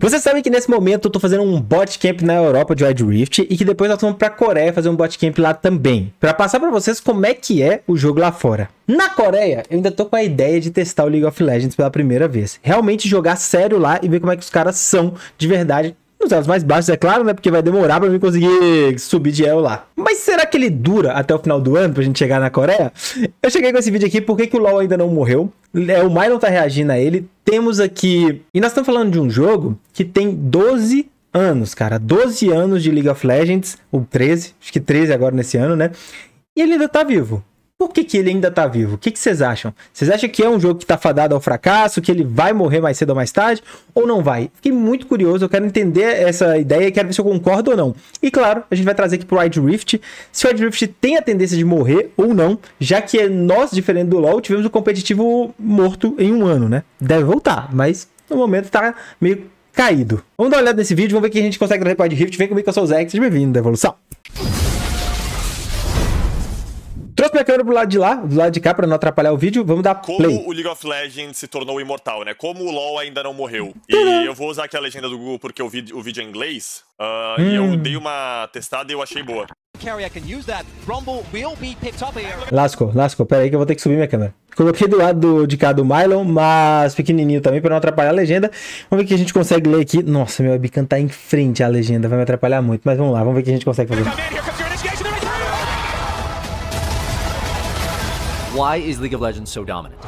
Você sabe que nesse momento eu tô fazendo um botcamp na Europa de Wild Rift e que depois nós vamos pra Coreia fazer um botcamp lá também, pra passar pra vocês como é que é o jogo lá fora. Na Coreia, eu ainda tô com a ideia de testar o League of Legends pela primeira vez. Realmente jogar sério lá e ver como é que os caras são de verdade. Nos elos mais baixos, é claro, né? Porque vai demorar pra mim conseguir subir de elo lá. Mas será que ele dura até o final do ano pra gente chegar na Coreia? Eu cheguei com esse vídeo aqui porque que o LOL ainda não morreu. O Mylon tá reagindo a ele. Temos aqui... E nós estamos falando de um jogo que tem 12 anos, cara. 12 anos de League of Legends. Ou 13. Acho que 13 agora nesse ano, né? E ele ainda tá vivo. Por que ele ainda tá vivo? O que vocês acham? Vocês acham que é um jogo que tá fadado ao fracasso, que ele vai morrer mais cedo ou mais tarde, ou não vai? Fiquei muito curioso, eu quero entender essa ideia e quero ver se eu concordo ou não. E claro, a gente vai trazer aqui pro Wild Rift, se o Wild Rift tem a tendência de morrer ou não, já que nós, diferente do LoL, tivemos o competitivo morto em um ano, né? Deve voltar, mas no momento tá meio caído. Vamos dar uma olhada nesse vídeo, vamos ver o que a gente consegue trazer pro Wild Rift. Vem comigo que eu sou o Zerg, seja bem-vindo da evolução. Trouxe minha câmera pro lado de lá, do lado de cá, pra não atrapalhar o vídeo. Vamos dar play. Como o League of Legends se tornou imortal, né? Como o LoL ainda não morreu. E eu vou usar aqui a legenda do Google porque o vídeo é em inglês. E eu dei uma testada e eu achei boa. Lascou. Pera aí que eu vou ter que subir minha câmera. Coloquei do lado de cá do Mylon, mas pequenininho também, pra não atrapalhar a legenda. Vamos ver o que a gente consegue ler aqui. Nossa, meu webcam tá em frente à legenda, vai me atrapalhar muito. Mas vamos lá, vamos ver o que a gente consegue fazer. Why is League of Legends so dominant?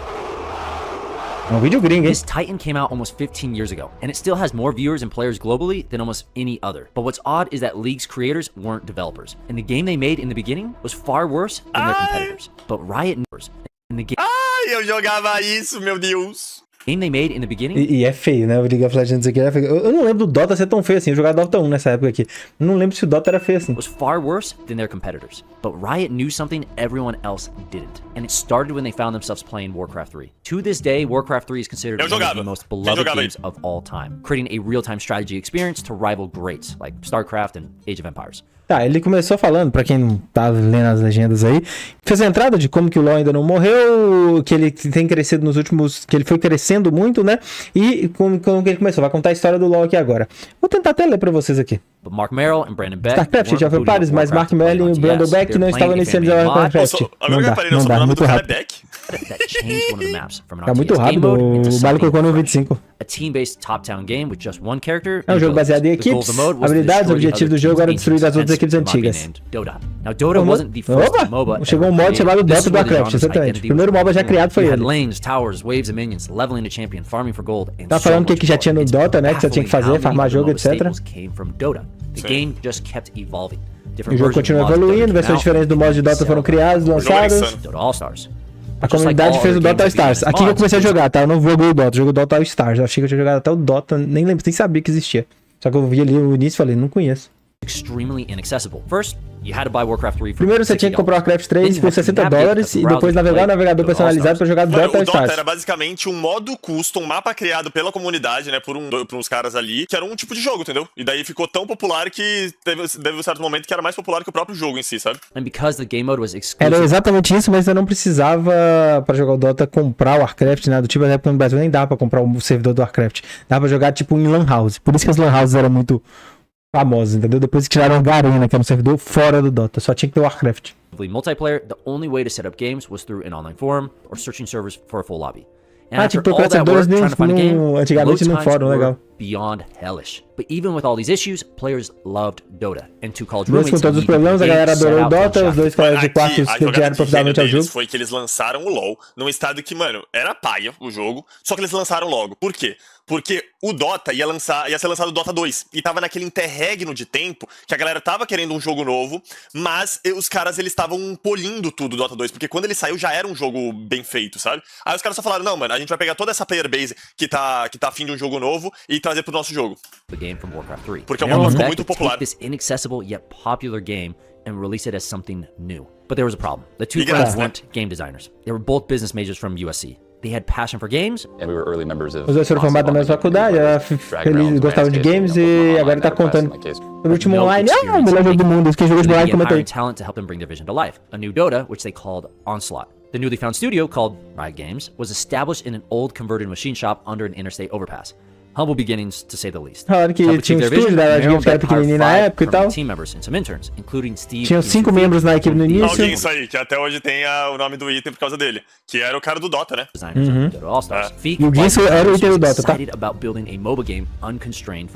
É um vídeo gringo, hein? This Titan came out almost 15 years ago, and it still has more viewers and players globally than almost any other. But what's odd is that League's creators weren't developers, and the game they made in the beginning was far worse than their competitors. But Riot knows, and the game... Ai, eu jogava isso, meu Deus! Game they made in the beginning... E é feio, né? O League of Legends aqui é feio. Eu não lembro do Dota ser tão feio assim. Eu jogava Dota 1 nessa época aqui. Eu não lembro se o Dota era feio assim. Was far worse than their competitors. But Riot knew something everyone else didn't. And it started when they found themselves playing Warcraft 3. To this day, Warcraft 3 is considered one of the most beloved games of all time, creating a real-time strategy experience to rival greats like StarCraft and Age of Empires. Tá, ele começou falando, pra quem não tá lendo as legendas aí, fez a entrada de como que o LoL ainda não morreu, que ele tem crescido nos últimos... que ele foi crescendo muito, né? E como que ele começou. Vai contar a história do LoL aqui agora. Vou tentar até ler pra vocês aqui. But Mark Merrill and Brandon Beck StarCraft já foi pares, mas Mark Merrill e o Brandon Beck não estavam iniciando a Warcraft. Não dá, muito rápido. Tá muito rápido, o Bale colocou no 25. É um jogo baseado em equipes, habilidades, o objetivo do jogo era destruir as outras equipes antigas. Opa, chegou um mod chamado Dota do Warcraft, exatamente. O primeiro MOBA já criado foi ele. Tá falando o que já tinha no Dota, né, que você tinha que fazer, farmar jogo, etc. O jogo continua evoluindo, versões diferentes do modo de Dota foram criadas, lançadas. A comunidade fez o Dota All Stars. Aqui que eu comecei a jogar, tá? Eu não joguei o Dota, joguei o Dota All Stars. Eu achei que eu tinha jogado até o Dota, nem lembro, nem sabia que existia. Só que eu vi ali o início e falei, não conheço. Primeiro você tinha que comprar o Warcraft 3 por $60 e depois navegar no navegador personalizado para jogar Dota All Stars. O Dota era basicamente um modo custom, um mapa criado pela comunidade, né, por uns caras ali, que era um tipo de jogo, entendeu? E daí ficou tão popular que teve um certo momento que era mais popular que o próprio jogo em si, sabe? Era exatamente isso, mas eu não precisava, para jogar o Dota, comprar o Warcraft, nada do tipo, até porque no Brasil nem dá para comprar o servidor do Warcraft. Dá para jogar tipo em Lan House. Por isso que as Lan Houses eram muito famosos, entendeu? Depois que tiraram a Garena, que era um servidor fora do Dota, só tinha que ter o Warcraft. Multiplayer, the only way to set up games was through an online forum or searching servers for a full lobby. Tipo, procuradores antigamente no fórum, legal. Beyond hellish. But even with all these issues, players loved Dota. And two college roommates com todos os problemas, a galera adorou o Dota, os dois colegas de quartos que odiaram profundamente ao jogo. Foi que eles lançaram o LoL num estado que, mano, era paia o jogo, só que eles lançaram logo. Por quê? Porque o Dota ia ser lançado o Dota 2. E tava naquele interregno de tempo que a galera tava querendo um jogo novo, mas os caras, eles estavam polindo tudo o Dota 2. Porque quando ele saiu, já era um jogo bem feito, sabe? Aí os caras só falaram, não, mano, a gente vai pegar toda essa player base que tá afim de um jogo novo e trazer pro nosso jogo. Porque o MOBA ficou muito popular. This inaccessible yet popular game and release it as something new. But there was a problem. The two friends weren't game designers. They were both business majors from USC. They had passion for games. And we were early members of. Os dois foram formados na mesma faculdade, eles gostavam de games e agora tá contando o último online. O melhor jogo do mundo, quem jogou de online comentou aí. Talent to help them bring their vision to life. A new Dota, which they called Onslaught. The newly found studio, called Riot Games, was established in an old converted machine shop under an interstate overpass. Humble beginnings, to say the least. Falaram que tinha um estúdio da Riot Games que era pequenininho na época e tal. Team members and some interns, including Steve. Tinham 5 membros na equipe no início. Alguém isso aí, que até hoje tem o nome do item por causa dele, que era o cara do Dota, né? E o Ginso era o item do Dota, tá?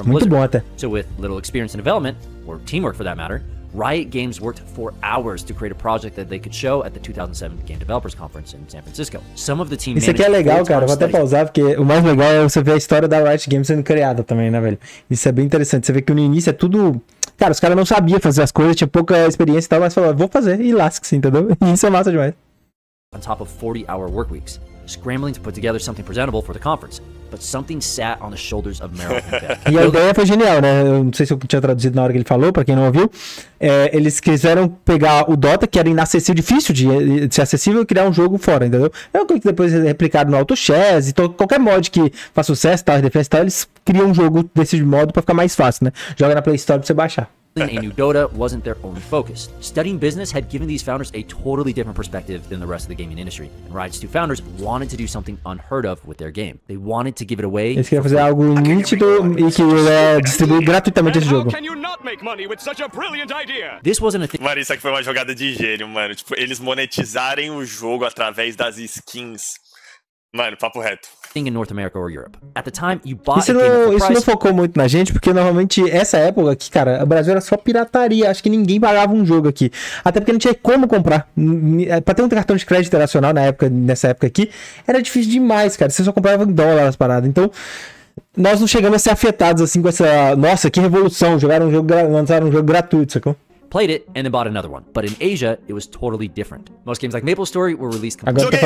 Muito bom até. So with little experience in development, or teamwork for that matter, Riot Games worked for hours to create a project that they could show at the 2007 Game Developers Conference in San Francisco. Some of the team Isso aqui é legal, cara. Vou até pausar, porque o mais legal é você ver a história da Riot Games sendo criada também, né, velho? Isso é bem interessante. Você vê que no início é tudo... Cara, os caras não sabiam fazer as coisas, tinha pouca experiência e tal, mas falaram, vou fazer, e lasca-se, entendeu? E isso é massa demais. On top of 40-hour work weeks, scrambling to put together something presentable for the conference, but something sat on the shoulders of Meryl and Beck. E a ideia foi genial, né? Eu não sei se eu tinha traduzido na hora que ele falou, pra quem não ouviu. Eles quiseram pegar o Dota, que era inacessível, difícil de ser acessível, e criar um jogo fora, entendeu? É uma coisa que depois replicaram no AutoChess, e qualquer mod que faz sucesso, tal, defesa, tal, eles criam um jogo desse modo pra ficar mais fácil, né? Joga na Play Store pra você baixar. A new Dota wasn't their only focus. Studying business had given these founders a totally different perspective than the rest of the gaming industry. And Riot's two founders wanted to do something unheard of with their game. They wanted to give it away. Eles queriam fazer algo nítido e que distribuir gratuitamente esse jogo. This wasn't a thing. Mano, isso aqui foi uma jogada de gênio, mano. Tipo, eles monetizarem o jogo através das skins. Mano, papo reto. In North America or Europe. At the time, you bought isso não focou muito na gente, porque normalmente essa época aqui, cara, o Brasil era só pirataria. Acho que ninguém pagava um jogo aqui. Até porque não tinha como comprar. Pra ter um cartão de crédito internacional nessa época aqui, era difícil demais, cara. Você só comprava em dólar as paradas. Então, nós não chegamos a ser afetados assim com essa. Nossa, que revolução! Lançaram um jogo gratuito, sacou? Played it and then bought another one. But in Asia, it was totally different. Most games like MapleStory were released completely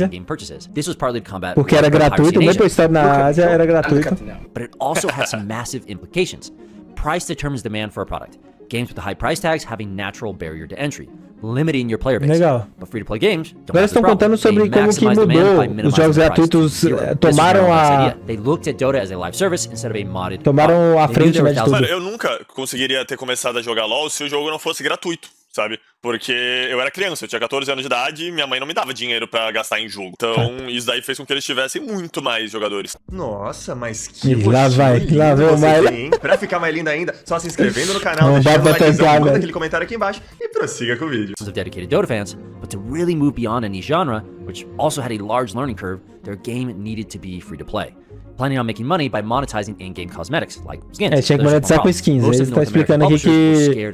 game purchases. This was partly to combat porque era gratuito, o MapleStory na Ásia era gratuito. But it also had some massive implications. Price determines demand for a product. Games with the high price tags have a natural barrier to entry, limiting your player base. Legal. But free-to-play games don't Agora estão contando sobre como que mudou. Os jogos gratuitos tomaram a... They looked at Dota as a live service instead of a modded. Tomaram a frente, né, de tudo. Mano, eu nunca conseguiria ter começado a jogar LoL se o jogo não fosse gratuito, sabe? Porque eu era criança, eu tinha 14 anos de idade e minha mãe não me dava dinheiro pra gastar em jogo. Então, isso daí fez com que eles tivessem muito mais jogadores. Nossa, mas que lá vai o mais. Pra ficar mais linda ainda, só se inscrevendo no canal, deixando o likezão, manda aquele comentário aqui embaixo e prossiga com o vídeo. Of dedicated Dota fans, but to really move beyond a niche genre, which also had a large learning curve, their game needed to be free to play. Planning on making money by monetizing in-game cosmetics, like skins. Tinha que monetizar com skins. Ele tá explicando aqui que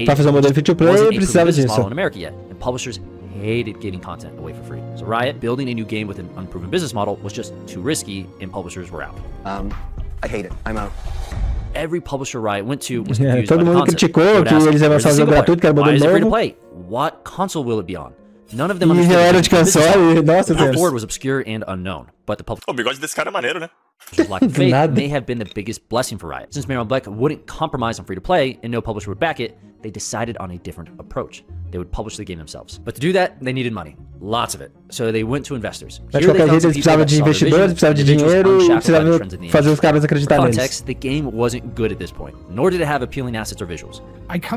pra fazer um modelo free-to-play precisava disso. And publishers hated giving content away for free. So Riot, building a new game with an unproven business model was just too risky, and publishers were out. I hate it. I'm out. Every publisher Riot went to was confused todo mundo criticou que eles iam lançar o jogo gratuito, que era modelo novo. Free-to-play? What console will it be on? None of them understood de console, nossa, the board was obscure and unknown, but the O bigode desse cara é maneiro, né? Lack of faith may have been the biggest blessing for Riot. Since Meryl and Beck wouldn't compromise on free-to-play and no publisher would back it, they decided on a different approach. They would publish the game themselves. But to do that, they needed money. Lots of it. So they went to investors. De qualquer jeito, eles precisavam de investidores, precisavam de dinheiro e precisavam fazer os caras acreditarem neles. Context, the game wasn't good at this point, nor did it have appealing assets or visuals.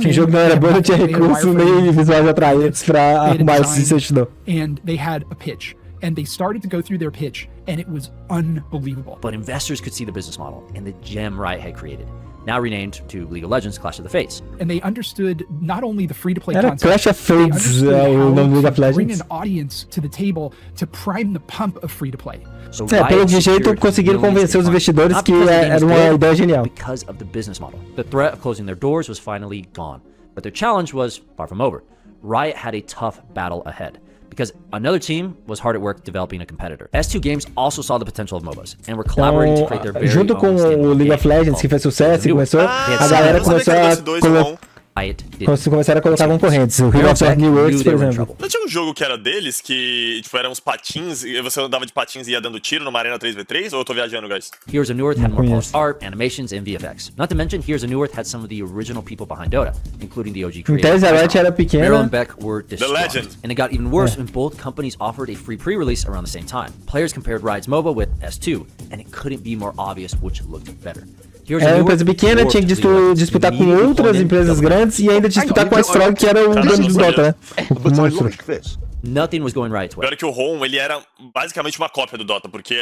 O jogo não era bom, não tinha recursos nem visuais atraentes pra arrumar esse investidor. And they had a pitch. And they started to go through their pitch, and it was unbelievable. But investors could see the business model and the gem Riot had created, now renamed to League of Legends Clash of the Fates. And they understood not only the free-to-play concept, Clash of Fates, bring an audience to the table to prime the pump of free-to-play. So pelo jeito conseguiram convencer os investidores que era uma ideia genial. Because of the business model. The threat of closing their doors was finally gone. But their challenge was far from over. Riot had a tough battle ahead, because another team was hard at work developing a competitor. S2 Games also saw the potential of MOBAs and were collaborating to create their very junto com o League of Legends, que fez sucesso e começou, a galera começou começaram a colocar concorrentes. O Heroes of New Worlds, por exemplo. Não tinha um jogo que era deles, que tipo, eram uns patins, e você andava de patins e ia dando tiro numa arena 3v3, ou eu tô viajando, guys? Heroes of New Earth had more polished art, animations, and VFX. Not to mention, Heroes of New Earth had some of the original people behind Dota, including the OG creators. Então, a Riot era pequena. Meryl and Beck were distraught. The legend. And it got even worse when both companies offered a free pre-release around the same time. Players compared Riot's MOBA with S2, and it couldn't be more obvious which looked better. Era uma empresa pequena, tinha que disputar com outras empresas grandes e ainda disputar com a Strong, que era o dono do Dota, né? O monstro. Nothing was going Riot's way. Pior que o home, ele era basicamente uma cópia do Dota, porque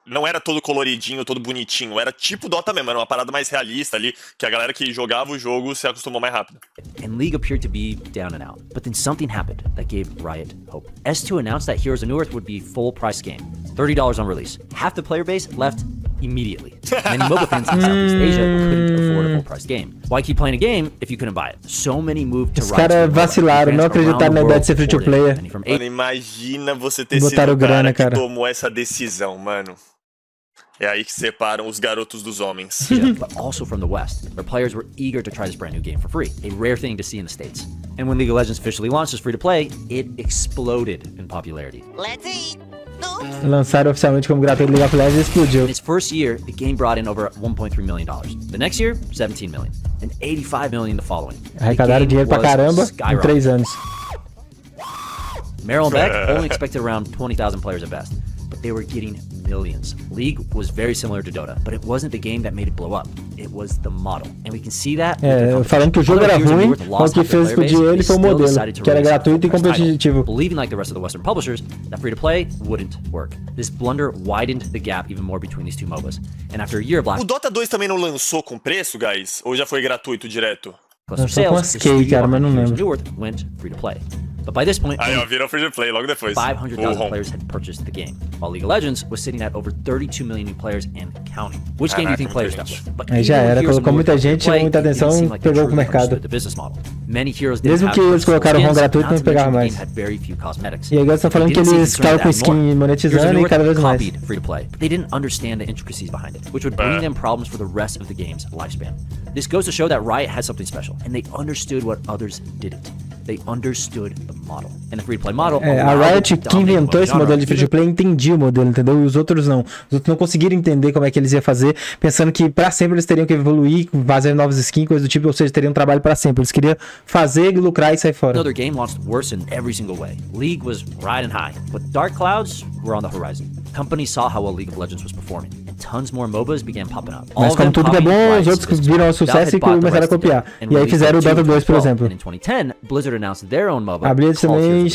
não era todo coloridinho, todo bonitinho, era tipo Dota mesmo, era uma parada mais realista ali, que a galera que jogava o jogo se acostumou mais rápido. And League appeared to be down and out, but then something happened that gave Riot hope. S2 announced that Heroes of Newerth would be full price game, $30 on release. Half the player base left immediately. Many mobile fans in Southeast Asia couldn't afford a full price game. Why keep playing a game if you couldn't buy it? So many moved to Riot. Os caras vacilaram, não acreditaram na ideia de ser free to play. Mano, imagina você ter sido o cara que tomou essa decisão, mano. É aí que separam os garotos dos homens. But also from the West, where players were eager to try this brand new game for free, a rare thing to see in the States. And when League of Legends officially launched as free to play, it exploded in popularity. Let's eat. Lançaram oficialmente como gratuito League of Legends e explodiu. In its first year, the game brought in over $1.3 million. The next year, $17 million. And $85 million the following. Arrecadaram dinheiro pra caramba em 3 anos. Merrill and Beck only expected around 20,000 players at best, but they were getting millions. League was very similar to Dota, but it wasn't the game that made it blow up. It was the model. And we can see that. Falando que o jogo era ruim, o que fez explodir ele foi o modelo, que era gratuito e competitivo. Believing like the rest of the Western publishers that free-to-play wouldn't work. This blunder widened the gap even more between these two MOBAs. And after a year of O Dota 2 também não lançou com preço, guys? Ou já foi gratuito direto? cluster sales, the studio Newerth went free-to-play. But by this point, aí, ó, virou free to play logo depois. 500,000 players had purchased the game, while League of Legends was sitting at over 32 million new players and counting. Which game do you think players stuck with? Aí já era, colocou muita gente, chamou muita atenção, pegou o mercado. Mesmo que eles colocaram o ROM gratuito, não pegava mais. E agora estão falando que eles ficaram com skin monetizando e cada vez mais. They didn't understand the intricacies behind it, which would bring them problems for the rest of the game's lifespan. This goes to show that Riot had something special, and they understood what others didn't. They understood the model. And the free-to-play model. A Riot que inventou esse modelo de free-to-play entendia o modelo, entendeu? E os outros não. Os outros não conseguiram entender como é que eles iam fazer, pensando que pra sempre eles teriam que evoluir, fazer novas skins, coisa do tipo, ou seja, teriam um trabalho pra sempre. Eles queriam fazer, lucrar e sair fora. Another game launched worse in every single way. League was riding high, but dark clouds were on the horizon. Companies saw how well League of Legends was performing, and tons more MOBAs began popping up. Mas como tudo que é bom, os outros viram o sucesso e começaram a copiar. E aí fizeram o Dota 2, por exemplo. In 2010, Blizzard announced their own MOBA. A Blizzard também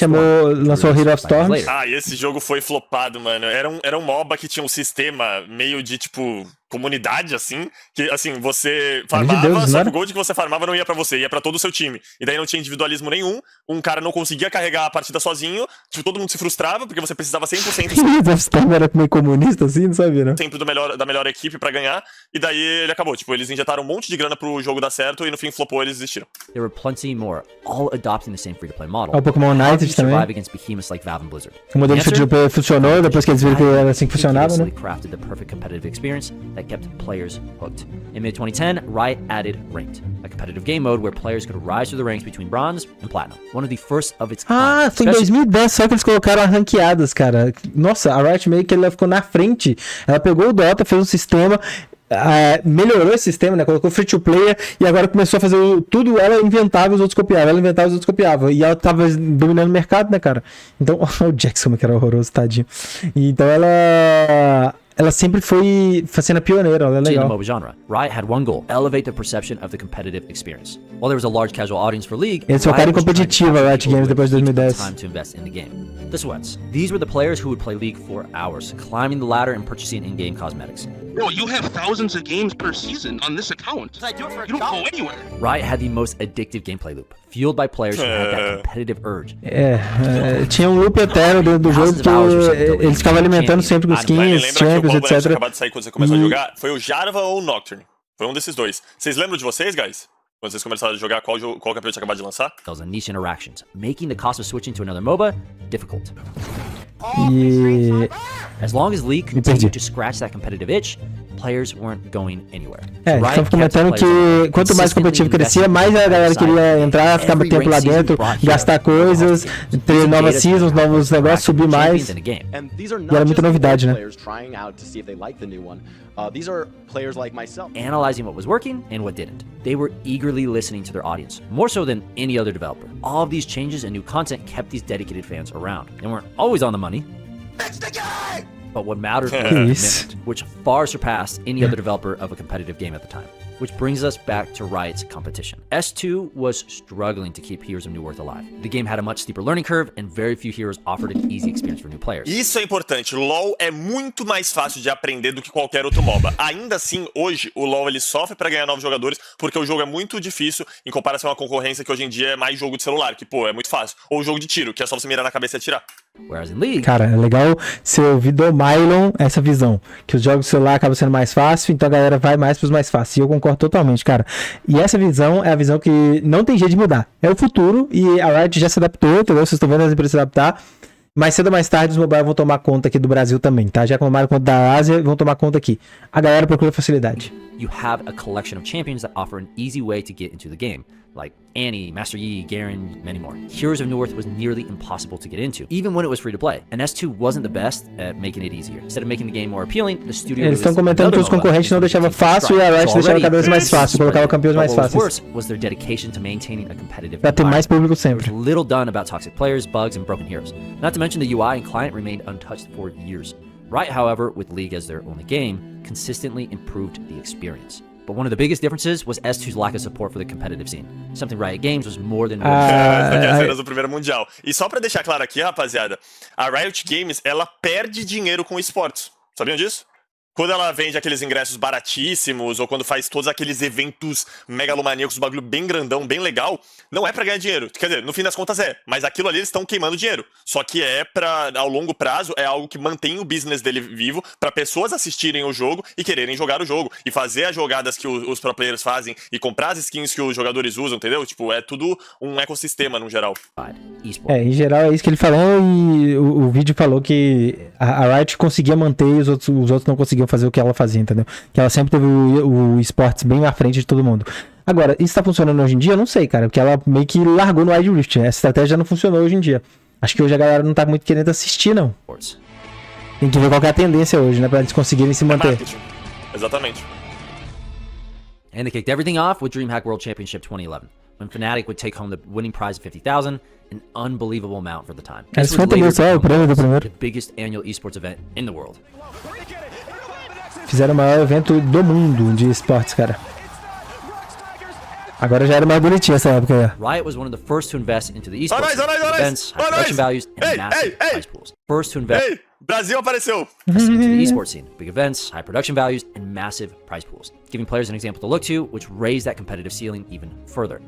lançou o Hero of Storms. Ah, e esse jogo foi flopado, mano. Era um MOBA que tinha um sistema meio de, tipo, comunidade, assim, que, assim, você farmava, só que o gold que você farmava não ia pra você, ia pra todo o seu time. E daí não tinha individualismo nenhum, um cara não conseguia carregar a partida sozinho, tipo, todo mundo se frustrava, porque você precisava 100%... O Storm era meio comunista, assim, não sabia, né? Sempre da melhor equipe pra ganhar, e daí ele acabou. Tipo, eles injetaram um monte de grana pro jogo dar certo, e no fim flopou, eles desistiram. There were plenty more, all adopting the same free-to-play model. O Pokémon United também. O modelo de free-to-play funcionou, depois que eles viram que era assim que funcionava, né? Crafted the perfect competitive experience that kept players hooked. In mid-2010, Riot added Ranked, a competitive game mode where players could rise through the ranks between Bronze and Platinum. One of the first of its kind. Ah, foi em 2010 só que eles colocaram as ranqueadas, cara. Nossa, a Riot meio que ela ficou na frente. Ela pegou o Dota, fez um sistema... melhorou esse sistema, né? Colocou free to play e agora começou a fazer tudo. Ela inventava, os outros copiavam. Ela inventava, os outros copiavam. E ela tava dominando o mercado, né, cara? Então, o Jackson, que era horroroso, tadinho. E então ela sempre foi sendo a pioneira, ela é legal. In the MOBA genre, Riot had one goal: elevate the perception of the competitive experience. While there was a large casual audience for League, eles focaram em competitiva, a Riot Games, depois de 2010. Time to invest in the game. The Sweats. These were the players who would play League for hours, climbing the ladder and purchasing in-game cosmetics. Bro, you have thousands of games per season on this account. You don't go anywhere. Riot had the most addictive gameplay loop, fueled by players who had that competitive urge. Tinha um loop eterno dentro do jogo que eles ficavam alimentando sempre com skins, champions, etc. Acabado de sair quando você começou a jogar, foi o Jarva ou o Nocturne? Foi um desses dois. Vocês lembram de vocês, guys? Quando vocês começaram a jogar, qual campeão tinha acabado de lançar? Those are niche interactions, making the cost of switching to another MOBA difficult. As long as League continued to scratch that competitive itch, players weren't going anywhere. Estão comentando que quanto mais competitivo crescia, mais a galera queria entrar, ficar muito tempo lá dentro, gastar coisas, ter novas seasons, novos negócios, subir mais. E era muita novidade, né? Analyzing what was working and what didn't. They were eagerly listening to their audience, more so than any other developer. All of these changes and new content kept these dedicated fans around. They weren't always on the money. It's the game! But what mattered was commitment, which far surpassed any other developer of a competitive game at the time. Which brings us back to Riot's competition. S2 was struggling to keep Heroes of New Earth alive. The game had a much steeper learning curve, and very few heroes offered an easy experience for new players. Isso é importante. LoL é muito mais fácil de aprender do que qualquer outro MOBA. Ainda assim, hoje, o LoL ele sofre para ganhar novos jogadores, porque o jogo é muito difícil em comparação à concorrência que hoje em dia é mais jogo de celular, que, pô, é muito fácil. Ou jogo de tiro, que é só você mirar na cabeça e atirar. Whereas in League... Cara, é legal você ouvir do Mylon essa visão, que os jogos de celular acabam sendo mais fácil, então a galera vai mais pros mais fáceis. E eu concordo totalmente, cara. E essa visão é a visão que não tem jeito de mudar. É o futuro e a Riot já se adaptou, entendeu? Vocês estão vendo as empresas se adaptar. Mais cedo ou mais tarde os mobile vão tomar conta aqui do Brasil também, tá? Já tomaram conta da Ásia, vão tomar conta aqui. A galera procura facilidade. You have a collection of champions that offer an easy way to get into the game, like Annie, Master Yi, Garen, many more. Heroes of New Earth was nearly impossible to get into, even when it was free to play. And S2 wasn't the best at making it easier. Instead of making the game more appealing, the studio Eles estão comentando que os concorrentes não deixavam fácil e a Riot deixava cada vez mais fácil, colocava campeões mais fáceis. Was their dedication to maintaining a competitive pra ter mais público sempre. There was little done about toxic players, bugs, and broken heroes. Not to mention the UI and client remained untouched for years. Riot, however, with League as their only game, consistently improved the experience. But one of the biggest differences was S2's lack of support for the competitive scene. Something Riot Games was more than... apenas do primeiro mundial. E só pra deixar claro aqui, rapaziada, a Riot Games, ela perde dinheiro com esportes. Sabiam disso? Quando ela vende aqueles ingressos baratíssimos, ou quando faz todos aqueles eventos megalomaníacos, bagulho bem grandão, bem legal, não é pra ganhar dinheiro. Quer dizer, no fim das contas é, mas aquilo ali eles estão queimando dinheiro. Só que é pra, ao longo prazo, é algo que mantém o business dele vivo, pra pessoas assistirem o jogo e quererem jogar o jogo. E fazer as jogadas que os pro players fazem, e comprar as skins que os jogadores usam, entendeu? Tipo, é tudo um ecossistema no geral. Em geral é isso que ele falou, e o vídeo falou que a Riot conseguia manter e os outros não conseguiam fazer o que ela fazia, entendeu? Que ela sempre teve o esportes bem à frente de todo mundo. Agora, isso tá funcionando hoje em dia? Eu não sei, cara, porque ela meio que largou no Wild Rift. Essa estratégia não funcionou hoje em dia. Acho que hoje a galera não tá muito querendo assistir, não. Tem que ver qual que é a tendência hoje, né? Pra eles conseguirem se manter. Exatamente. And they kicked everything off with DreamHack World Championship 2011, when Fnatic would take home the winning prize of 50,000, an unbelievable amount for the time. This would later become the biggest annual esports event in the world. Fizeram o maior evento do mundo de esportes, cara. Agora já era mais bonitinho essa época aí. Riot was one of the first to invest into the esports events, high production values, and massive prize pools. First to invest. Brasil apareceu! Into the esports scene, big events, high production values, and massive prize pools, giving players an example to look to, which raised that competitive ceiling even further.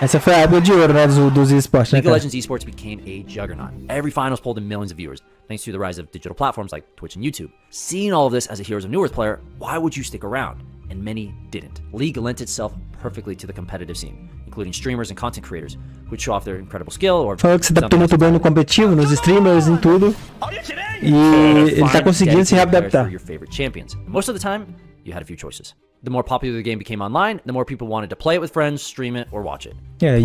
Essa foi a época de ouro, né, dos esportes, né, League of Legends esports became a juggernaut. Every finals pulled in millions of viewers, thanks to the rise of digital platforms like Twitch and YouTube. Seeing all of this as a Heroes of New Earth player, why would you stick around? And many didn't. League lent itself perfectly to the competitive scene, including streamers and content creators, who would show off their incredible skill or... Falou que se adaptou muito bem no competitivo, nos streamers, em tudo. E ele tá conseguindo se readaptar. Most of the time, you had a few choices. The more popular the game became online, the more people wanted to play it with friends, stream it, or watch it. E aí,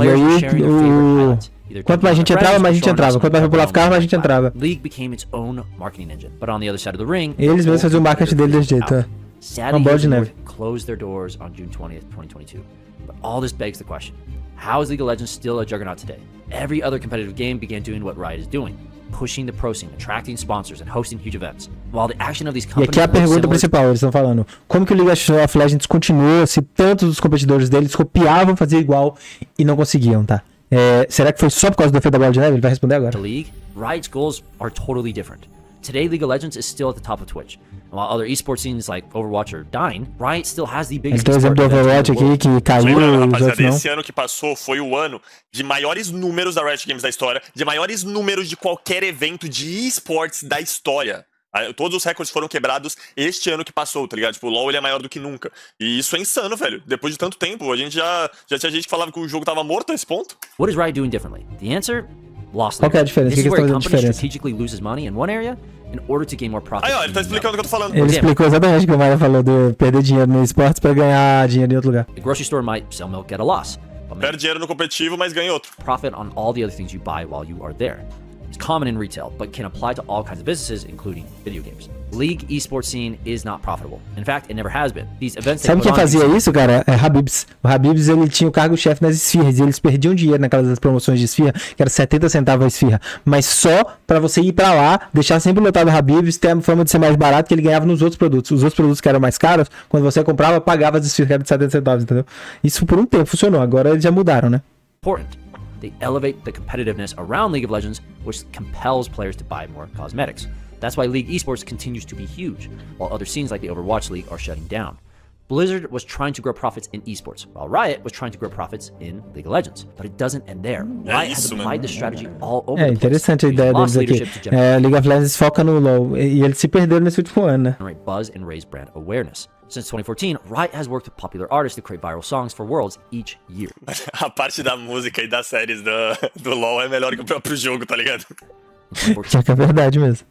quanto mais gente entrava, mais gente entrava. Quanto mais popular ficava, mais gente entrava. League became its own marketing engine, but on the other side of the ring, eles mesmos faziam o marketing dele desse jeito, é. Sadly, Heroes of North closed their doors on June 20th, 2022. But all this begs the question: how is League of Legends still a juggernaut today? Every other competitive game began doing what Riot is doing, pushing the pro scene, attracting sponsors, and hosting huge events. While the action of these companies... E aqui é a pergunta principal, eles estão falando. Como que o League of Legends continuou se tantos dos competidores deles copiavam, faziam igual e não conseguiam, tá? Será que foi só por causa do efeito da bola de neve? Ele vai responder agora. The League, Riot's goals are totally different. Today, League of Legends is still at the top of Twitch. While other esports scenes like Overwatch are dying, Riot still has the biggest esport do Overwatch aqui que caiu, rapaziada, esse ano que passou foi o ano de maiores números da Riot Games da história, de maiores números de qualquer evento de esports da história. Todos os recordes foram quebrados este ano que passou, tá ligado? Tipo, o LoL ele é maior do que nunca. E isso é insano, velho. Depois de tanto tempo, a gente já tinha gente que falava que o jogo tava morto a esse ponto. What is Riot doing differently? The answer? Lost. Qual que é a diferença? This is where a company strategically loses money in one area in order to gain more profit. Aí, ó, ele tá explicando o que eu tô falando. Ele explicou exatamente o que o Mario falou, de perder dinheiro no esportes pra ganhar dinheiro em outro lugar. The grocery store might sell milk at a loss. Perde dinheiro no competitivo, mas ganha outro. Profit on all the other things you buy while you are there. common in retail, but can apply to all kinds of businesses, including video games. League esports scene is not profitable. In fact, it never has been. These events Sabe quem fazia isso, cara? É Habibs. O Habibs, ele tinha o cargo-chefe nas esfirras e eles perdiam dinheiro naquelas promoções de esfirra, que era 70 centavos a esfirra. Mas só pra você ir pra lá, deixar sempre lotado o Habibs, ter a forma de ser mais barato que ele ganhava nos outros produtos. Os outros produtos que eram mais caros, quando você comprava, pagava as esfirras que eram de 70 centavos, entendeu? Isso por um tempo funcionou, agora eles já mudaram, né? Important. They elevate the competitiveness around League of Legends, which compels players to buy more cosmetics. That's why League esports continues to be huge, while other scenes like the Overwatch League are shutting down. Blizzard was trying to grow profits in esports, while Riot was trying to grow profits in League of Legends. But it doesn't end there. Riot has applied this strategy all over the place. Interessante a ideia deles aqui. League of Legends foca no LoL, e eles se perderam nesse último ano, né? Generate buzz and raise brand awareness. Since 2014, Riot has worked with popular artists to create viral songs for Worlds each year. A parte da música e das séries do LoL é melhor que o próprio jogo, tá ligado? É verdade mesmo.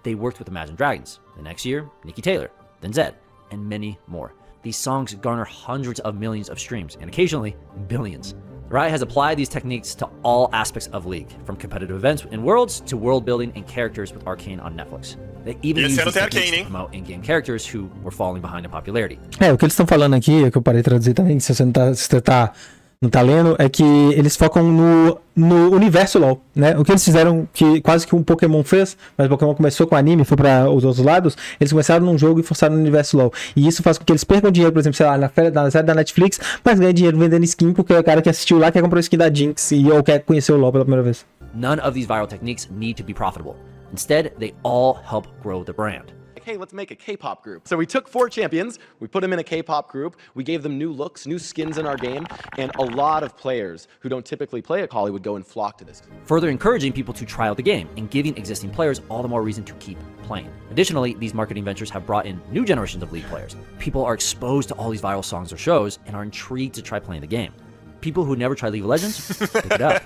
They worked with Imagine Dragons. The next year, Nikki Taylor, then Zed, and many more. These songs garner hundreds of millions of streams, and occasionally, billions. Riot has applied these techniques to all aspects of League, from competitive events in Worlds to world building and characters with Arcane on Netflix. They even use these techniques to promote in-game characters who were falling behind in popularity. O que eles estão falando aqui, que eu parei de traduzir também, se você não tá lendo, é que eles focam no universo LoL, né? O que eles fizeram, que quase que um Pokémon fez, mas o Pokémon começou com anime, foi para os outros lados, eles começaram num jogo e forçaram no universo LoL. E isso faz com que eles percam dinheiro, por exemplo, sei lá, na série da Netflix, mas ganham dinheiro vendendo skin, porque é o cara que assistiu lá quer comprar skin da Jinx ou quer conhecer o LoL pela primeira vez. None of these viral techniques need to be profitable. Instead, they all help grow the brand. Hey, let's make a K-pop group. So we took 4 champions, we put them in a K-pop group, we gave them new looks, new skins in our game, and a lot of players who don't typically play at Kali would go and flock to this. Further encouraging people to try out the game and giving existing players all the more reason to keep playing. Additionally, these marketing ventures have brought in new generations of League players. People are exposed to all these viral songs or shows and are intrigued to try playing the game. People who never tried League of Legends, pick it up.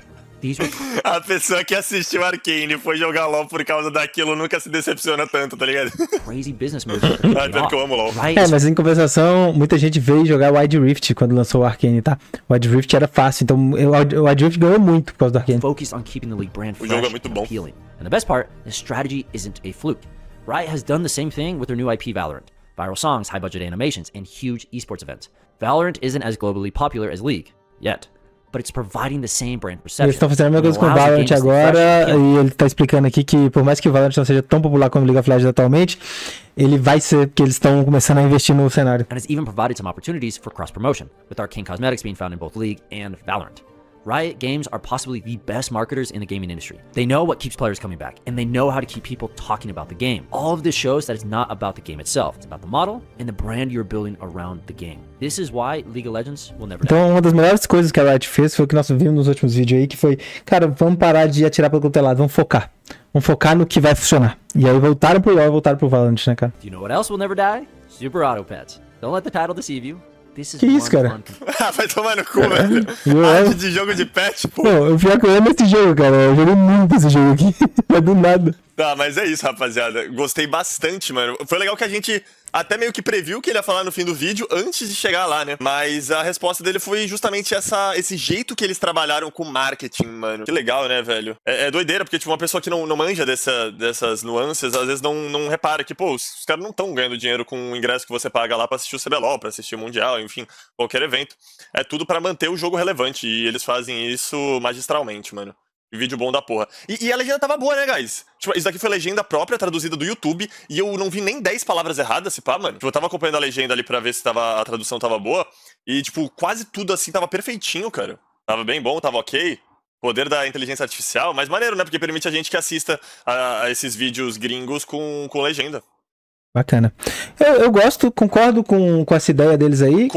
A pessoa que assistiu Arcane e foi jogar LoL por causa daquilo nunca se decepciona tanto, tá ligado? Crazy business move. Que eu amo LoL. Mas em compensação, muita gente veio jogar o Wild Rift quando lançou o Arcane, tá? O Wild Rift era fácil, então o Wild Rift ganhou muito por causa do Arcane. Focused on keeping the League brand fresh o jogo é muito bom. And appealing. And the best part, the strategy isn't a fluke. Riot has done the same thing with their new IP Valorant. Viral songs, high-budget animations, and huge esports events. Valorant isn't as globally popular as League, yet. But it's providing the same brand perception. Eles estão fazendo a mesma coisa com o Valorant agora, e ele está explicando aqui que por mais que o Valorant não seja tão popular como o League of Legends atualmente, ele vai ser, porque eles estão começando a investir no cenário. And it's even provided some opportunities for cross-promotion, with Arcane cosmetics being found in both League and Valorant. Riot Games are possibly the best marketers in the gaming industry. They know what keeps players coming back, and they know how to keep people talking about the game. All of this shows that it's not about the game itself. It's about the model and the brand you're building around the game. This is why League of Legends will never die. Então, uma das melhores coisas que a Riot fez foi o que nós vimos nos últimos vídeos aí, que foi, cara, vamos parar de atirar pelo cotelado, vamos focar. Vamos focar no que vai funcionar. E aí voltaram pro LoL e voltaram pro Valorant, né, cara? Do you know what else will never die? Super Auto Pets. Don't let the title deceive you. Que isso, cara? Vai tomar no cu, velho. Arte de jogo de pet, pô. Pô, eu pior que eu amo esse jogo, cara. Eu joguei muito esse jogo aqui. Mas do nada. Tá, mas é isso, rapaziada. Gostei bastante, mano. Foi legal que a gente até meio que previu o que ele ia falar no fim do vídeo antes de chegar lá, né? Mas a resposta dele foi justamente esse jeito que eles trabalharam com marketing, mano. Que legal, né, velho? É doideira, porque tipo, uma pessoa que não manja dessas nuances, às vezes não repara que, pô, os caras não estão ganhando dinheiro com o ingresso que você paga lá pra assistir o CBLOL, pra assistir o Mundial, enfim, qualquer evento. É tudo pra manter o jogo relevante, e eles fazem isso magistralmente, mano. Vídeo bom da porra. E a legenda tava boa, né, guys? Tipo, isso daqui foi legenda própria, traduzida do YouTube, e eu não vi nem 10 palavras erradas, se pá, mano. Tipo, eu tava acompanhando a legenda ali pra ver se a tradução tava boa, e, tipo, quase tudo, assim, tava perfeitinho, cara. Tava bem bom, tava ok. Poder da inteligência artificial, mas maneiro, né? Porque permite a gente que assista a esses vídeos gringos com legenda. Bacana. Eu gosto, concordo com essa ideia deles aí.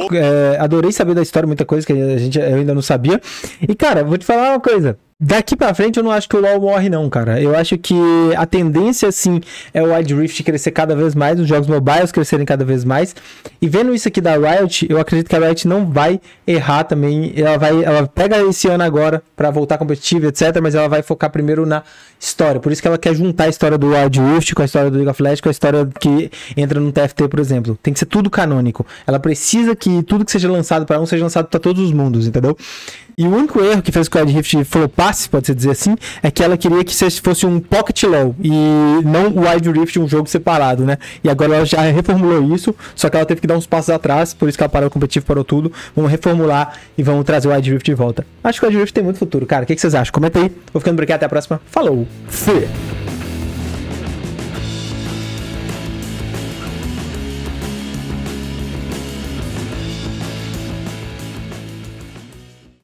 Adorei saber da história, muita coisa que eu ainda não sabia. E, cara, vou te falar uma coisa. Daqui pra frente eu não acho que o LoL morre não, cara. Eu acho que a tendência, assim, é o Wild Rift crescer cada vez mais, os jogos mobiles crescerem cada vez mais. E vendo isso aqui da Riot, eu acredito que a Riot não vai errar também. Ela pega esse ano agora pra voltar competitiva, etc. Mas ela vai focar primeiro na história. Por isso que ela quer juntar a história do Wild Rift com a história do League of Legends, com a história que entra no TFT, por exemplo. Tem que ser tudo canônico. Ela precisa que tudo que seja lançado pra um seja lançado pra todos os mundos, entendeu? E o único erro que fez com o Wild Rift flopar impasse, pode-se dizer assim, é que ela queria que fosse um Pocket LOL e não o Wild Rift, um jogo separado, né? E agora ela já reformulou isso, só que ela teve que dar uns passos atrás, por isso que ela parou o competitivo, parou tudo. Vamos reformular e vamos trazer o Wild Rift de volta. Acho que o Wild Rift tem muito futuro, cara. O que vocês acham? Comenta aí. Vou ficando por aqui, até a próxima. Falou! Fui!